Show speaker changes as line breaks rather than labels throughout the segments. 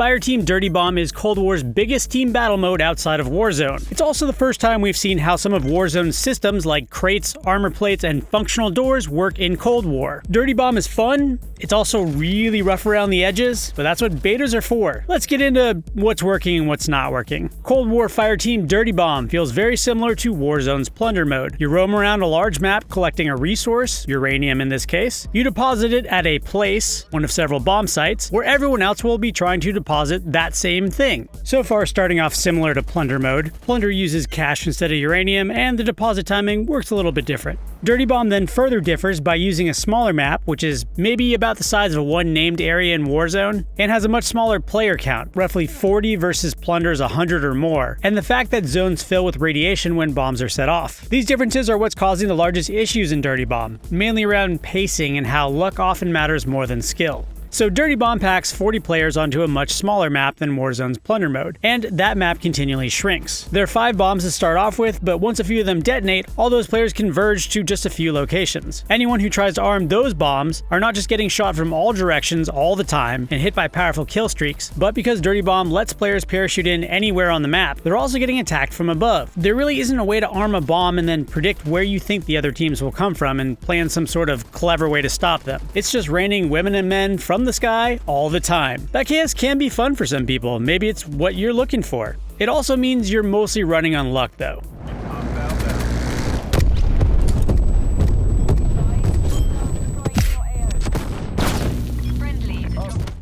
Fireteam Dirty Bomb is Cold War's biggest team battle mode outside of Warzone. It's also the first time we've seen how some of Warzone's systems like crates, armor plates, and functional doors work in Cold War. Dirty Bomb is fun, it's also really rough around the edges, but that's what betas are for. Let's get into what's working and what's not working. Cold War Fireteam Dirty Bomb feels very similar to Warzone's Plunder mode. You roam around a large map collecting a resource, uranium in this case. You deposit it at a place, one of several bomb sites, where everyone else will be trying to deposit that same thing. So far, starting off similar to Plunder mode. Plunder uses cash instead of uranium, and the deposit timing works a little bit different. Dirty Bomb then further differs by using a smaller map, which is maybe about the size of one named area in Warzone, and has a much smaller player count, roughly 40 versus Plunder's 100 or more, and the fact that zones fill with radiation when bombs are set off. These differences are what's causing the largest issues in Dirty Bomb, mainly around pacing and how luck often matters more than skill. So Dirty Bomb packs 40 players onto a much smaller map than Warzone's Plunder mode, and that map continually shrinks. There are 5 bombs to start off with, but once a few of them detonate, all those players converge to just a few locations. Anyone who tries to arm those bombs are not just getting shot from all directions all the time and hit by powerful kill streaks, but because Dirty Bomb lets players parachute in anywhere on the map, they're also getting attacked from above. There really isn't a way to arm a bomb and then predict where you think the other teams will come from and plan some sort of clever way to stop them. It's just raining women and men from the sky all the time. That chaos can be fun for some people, maybe it's what you're looking for. It also means you're mostly running on luck though.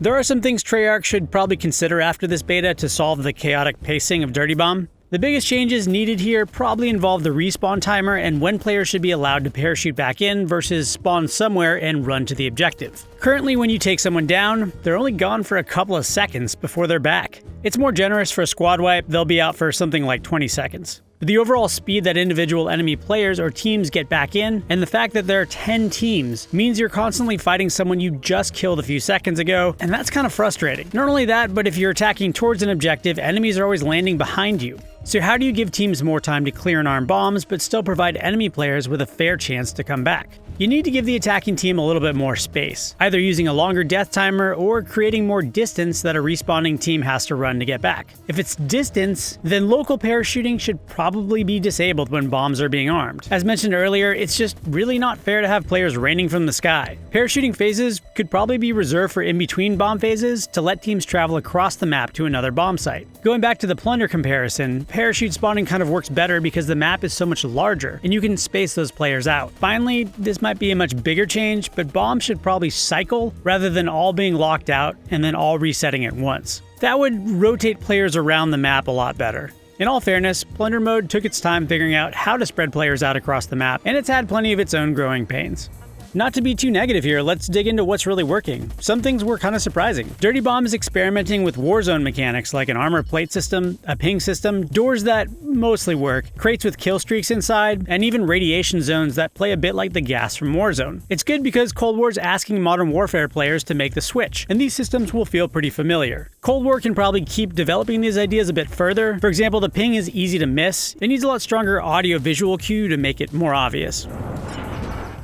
There are some things Treyarch should probably consider after this beta to solve the chaotic pacing of Dirty Bomb. The biggest changes needed here probably involve the respawn timer and when players should be allowed to parachute back in versus spawn somewhere and run to the objective. Currently, when you take someone down, they're only gone for a couple of seconds before they're back. It's more generous for a squad wipe, they'll be out for something like 20 seconds. But the overall speed that individual enemy players or teams get back in, and the fact that there are 10 teams, means you're constantly fighting someone you just killed a few seconds ago, and that's kind of frustrating. Not only that, but if you're attacking towards an objective, enemies are always landing behind you. So how do you give teams more time to clear and arm bombs, but still provide enemy players with a fair chance to come back? You need to give the attacking team a little bit more space, either using a longer death timer or creating more distance that a respawning team has to run to get back. If it's distance, then local parachuting should probably be disabled when bombs are being armed. As mentioned earlier, it's just really not fair to have players raining from the sky. Parachuting phases could probably be reserved for in-between bomb phases to let teams travel across the map to another bomb site. Going back to the Plunder comparison, parachute spawning kind of works better because the map is so much larger and you can space those players out. Finally, this might be a much bigger change, but bombs should probably cycle rather than all being locked out and then all resetting at once. That would rotate players around the map a lot better. In all fairness, Plunder mode took its time figuring out how to spread players out across the map, and it's had plenty of its own growing pains. Not to be too negative here, let's dig into what's really working. Some things were kind of surprising. Dirty Bomb is experimenting with Warzone mechanics like an armor plate system, a ping system, doors that mostly work, crates with kill streaks inside, and even radiation zones that play a bit like the gas from Warzone. It's good because Cold War's asking Modern Warfare players to make the switch, and these systems will feel pretty familiar. Cold War can probably keep developing these ideas a bit further. For example, the ping is easy to miss. It needs a lot stronger audio-visual cue to make it more obvious.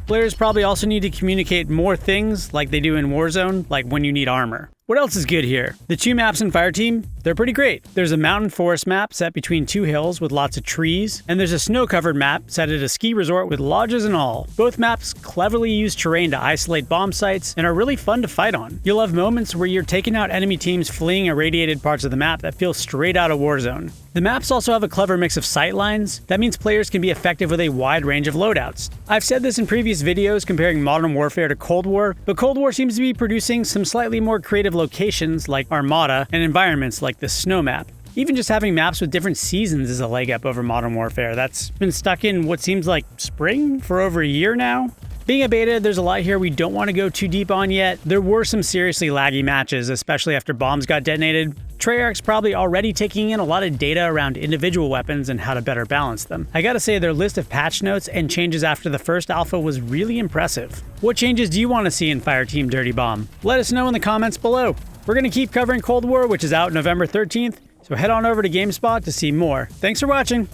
Players probably also need to communicate more things like they do in Warzone, like when you need armor. What else is good here? The 2 maps in Fireteam, they're pretty great. There's a mountain forest map set between 2 hills with lots of trees, and there's a snow-covered map set at a ski resort with lodges and all. Both maps cleverly use terrain to isolate bomb sites and are really fun to fight on. You'll have moments where you're taking out enemy teams fleeing irradiated parts of the map that feel straight out of Warzone. The maps also have a clever mix of sight lines. That means players can be effective with a wide range of loadouts. I've said this in previous videos comparing Modern Warfare to Cold War, but Cold War seems to be producing some slightly more creative locations like Armada and environments like the snow map. Even just having maps with different seasons is a leg up over Modern Warfare that's been stuck in what seems like spring for over a year now. Being a beta, there's a lot here we don't want to go too deep on yet. There were some seriously laggy matches, especially after bombs got detonated. Treyarch's probably already taking in a lot of data around individual weapons and how to better balance them. I gotta say, their list of patch notes and changes after the first alpha was really impressive. What changes do you want to see in Fireteam Dirty Bomb? Let us know in the comments below. We're gonna keep covering Cold War, which is out November 13th, so head on over to GameSpot to see more. Thanks for watching!